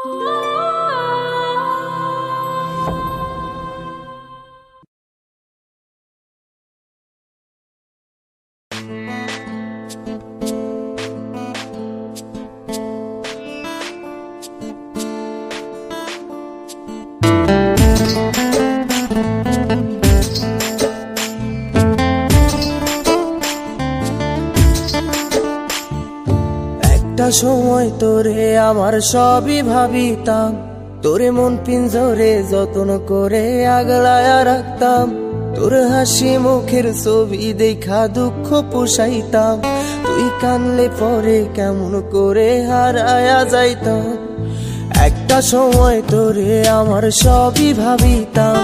একটা সময় তোরে আমার সবই ভাবিতাম, তোরে মন পিঞ্জরে যত্ন করে আগলায়া রাখতাম। তোর হাসি মুখের ছবি দেখা দুঃখ পোষাইতাম, তুই কানলে পরে কেমন করে হারায়া যাইতাম। একটা সময় তোরে আমার সবই ভাবিতাম,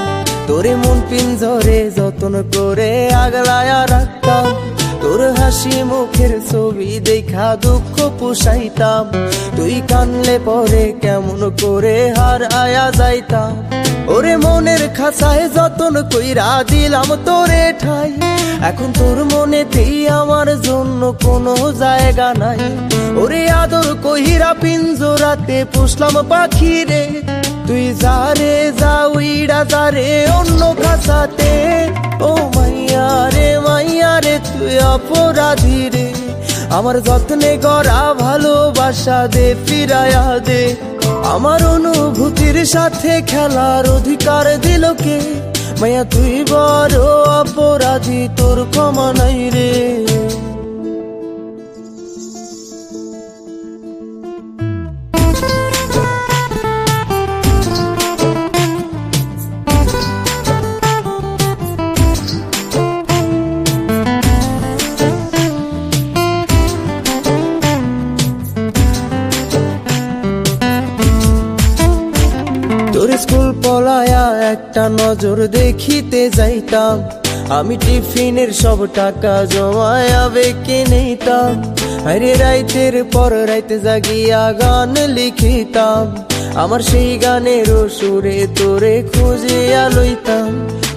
তোরে মন পিঞ্জরে যত্ন করে আগলায়া রাখতাম। তোর হাসি মুখের ছবি দেখা দুঃখ পোষাইতাম, তুই কানলে পরে কেমন করে হারায়া যাইতাম। ওরে মনের খাঁচায় যতন কইরা দিলাম তোরে ঠাই, এখন তোর মনেতেই আমার জন্য কোনো জায়গা নাই। ওরে আদর কইরা পিঞ্জরাতে পুষলাম পাখি রে, তুই যারে যা উইড়া যারে অন্য খাঁচাতে। ও মাইয়া রে তুই অপরাধী রে, আমার যত্নে গড়া ভালোবাসা দে ফিরায়া দে। আমার অনুভূতির সাথে খেলার অধিকার দিল কে? মাইয়া তুই বড় অপরাধী, তোর ক্ষমা নাই রে। তোর স্কুল পলায়া একটা নজর দেখিতে যাইতাম, আমি টিফিনের সব টাকা জমায়া বেঁকে নিতাম। আরে রাইতের পর রাইতে জাগিয়া গান লিখিতাম, আমার সেই গানের সুরে তোরে খুঁজিয়া লইতাম।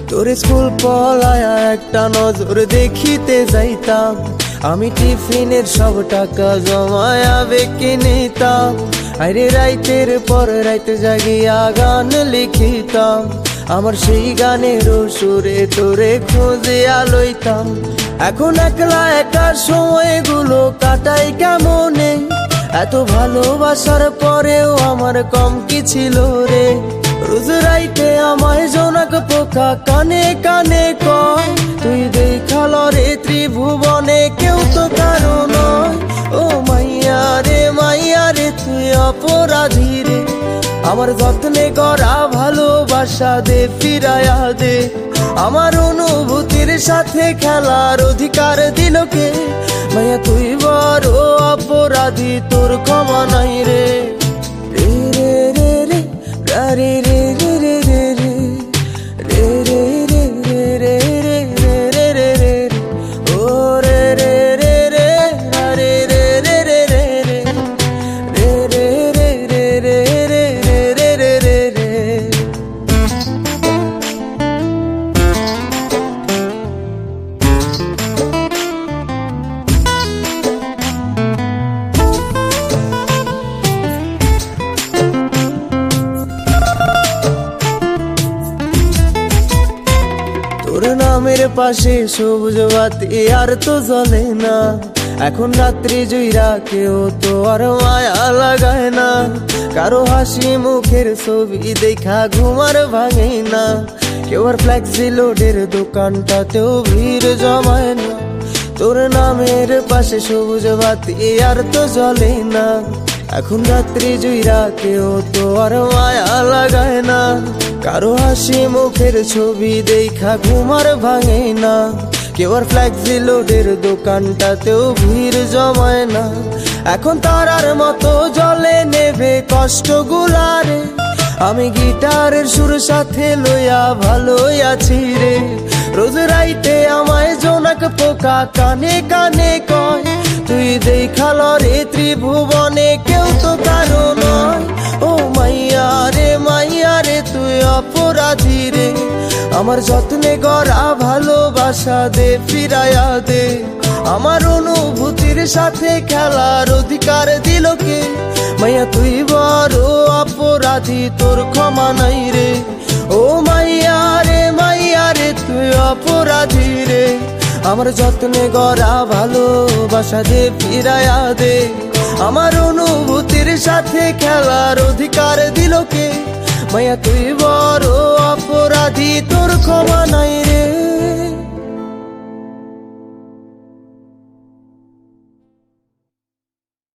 তোর স্কুল পলায়া একটা নজর দেখিতে যাইতাম, আমি টিফিনের সব টাকা জমায়া বেঁকে নিতাম। আরে রাইতের পর রাইতে জাগিয়া গান লিখিতাম, আমার সেই গানের সুরে তোরে খুঁজিয়া লইতাম। এখন একলা একা সময়গুলো কাটাই কেমনে, এত ভালোবাসার পরেও আমার কম কি ছিল রে। রোজ রাইতে আমায় জোনাক পোকা কানে কানে কয়, তুই দেখাল রে ত্রিভুবনে কেউ তো কারো নয়। ও মাইয়া রে তুই অপরাধী রে, আমার যত্নে গড়া ভালোবাসা দে ফিরায়া দে। আমার অনুভূতির সাথে খেলার অধিকার দিল কে? মাইয়া তুই বড় অপরাধী, তোর ক্ষমা নাই রে। রে রে রে রে রে রে রে রে রে রে রে রে রে রে রে রে রে ও রে রে রে রে রে রে রে রে রে রে রে রে রে রে রে রে রে। তোর নামের পাশে সবুজ বাতি আর তো জ্বলে না, এখন রাত্রি জুইরা কেউ তো আর মায়া লাগায় না। কারো হাসি মুখের ছবি দেখা ঘুমার ভাঙে না, কেউ আর ফ্লেক্সি লোডের দোকানটাতেও ভিড় জমায় না। তোর নামের পাশে সবুজ বাতি আর তো জ্বলে না, এখন রাত্রি জুইরা কেউ তো আর মায়া লাগায় না। কারো হাসি মুখের ছবি দেখা ঘুমার ভাঙে না, কেউ আর ফ্লেক্সি লোডের দোকানটাতেও ভিড় জমায় না। এখন তারার মতো জলে নেবে কষ্ট গুলারে, আমি গিটারের সুর সাথে লইয়া ভালোই আছি রে। রোজ রাইতে আমায় জোনাক পোকা কানে কানে কয়, তুই দেখাল রে ত্রিভুবনে কেউ তো কারো নয়। ও মাইয়া রে তুই অপরাধী রে, আমার যত্নে গড়া ভালোবাসা দে ফিরায়া দে। আমার অনুভূতির সাথে খেলার অধিকার দিল কে? মাইয়া তুই বড় অপরাধী, তোর ক্ষমা নাই রে। ও মাইয়া রে তুই অপরাধী রে। আমার যত্নে গড়া ভালোবাসা দে ফিরায়া দে। আমার অনুভূতির সাথে খেলার অধিকার দিল কে? মাইয়া তুই বড় অপরাধী, তোর ক্ষমা নাই।